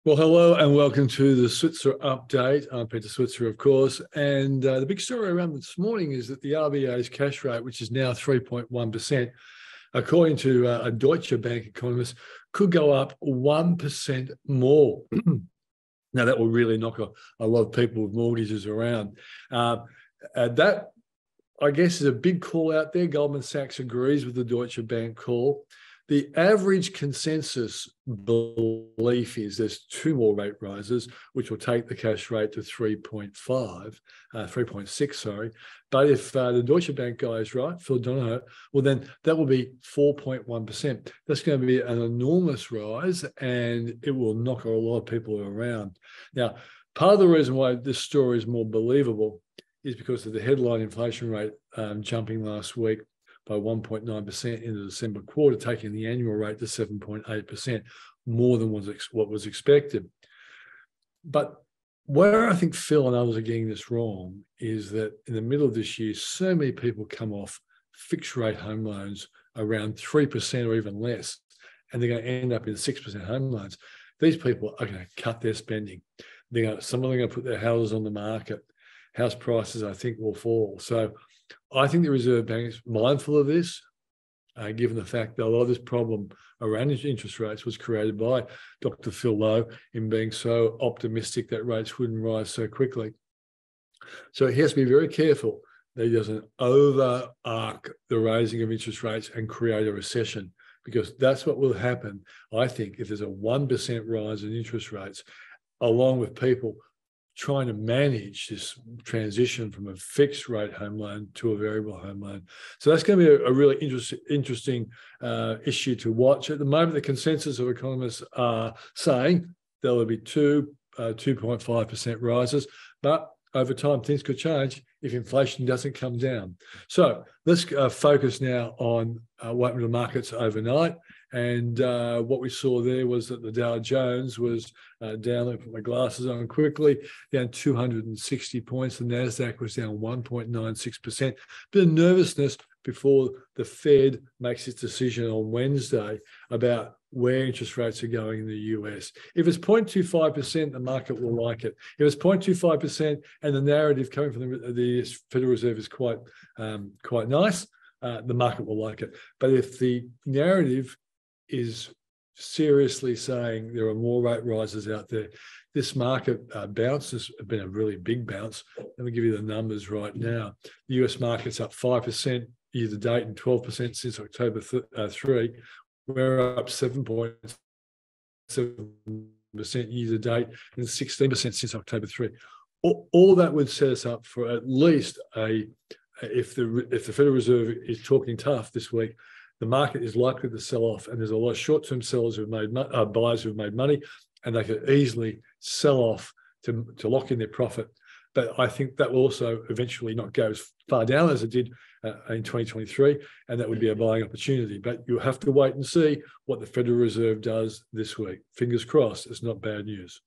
Well, hello and welcome to the Switzer update. I'm Peter Switzer, of course. And the big story around this morning is that the RBA's cash rate, which is now 3.1%, according to a Deutsche Bank economist, could go up 1% more. Now, that will really knock a lot of people with mortgages around. That, I guess, is a big call out there. Goldman Sachs agrees with the Deutsche Bank call. The average consensus belief is there's two more rate rises, which will take the cash rate to 3.6, sorry. But if the Deutsche Bank guy is right, Phil Donahoe, well, then that will be 4.1%. That's going to be an enormous rise, and it will knock a lot of people around. Now, part of the reason why this story is more believable is because of the headline inflation rate jumping last week by 1.9% in the December quarter, taking the annual rate to 7.8%, more than what was expected. But where I think Phil and others are getting this wrong is that in the middle of this year, so many people come off fixed rate home loans around 3% or even less, and they're going to end up in 6% home loans. These people are going to cut their spending. Some of them are going to put their houses on the market. House prices, I think, will fall. So I think the Reserve Bank is mindful of this, given the fact that a lot of this problem around interest rates was created by Dr. Phil Lowe in being so optimistic that rates wouldn't rise so quickly. So he has to be very careful that he doesn't over-arc the raising of interest rates and create a recession, because that's what will happen, I think, if there's a 1% rise in interest rates, along with people trying to manage this transition from a fixed rate home loan to a variable home loan. So that's going to be a really interesting issue to watch. At the moment, the consensus of economists are saying there will be 2.5% rises, but over time, things could change if inflation doesn't come down. So let's focus now on what happened to markets overnight. And what we saw there was that the Dow Jones was down, let me put my glasses on quickly, down 260 points. The NASDAQ was down 1.96%. Bit of nervousness before the Fed makes its decision on Wednesday about where interest rates are going in the US. If it's 0.25%, the market will like it. If it's 0.25% and the narrative coming from the Federal Reserve is quite nice, the market will like it. But if the narrative is seriously saying there are more rate rises out there, this market bounce has been a really big bounce. Let me give you the numbers right now. The US market's up 5% year to date and 12% since October 3. We're up 7.7% year to date and 16% since October 3. All that would set us up for at least if the Federal Reserve is talking tough this week, the market is likely to sell off, and there's a lot of short-term sellers who've made buyers who've made money, and they could easily sell off to lock in their profit. But I think that will also eventually not go as far down as it did in 2023, and that would be a buying opportunity. But you'll have to wait and see what the Federal Reserve does this week. Fingers crossed, it's not bad news.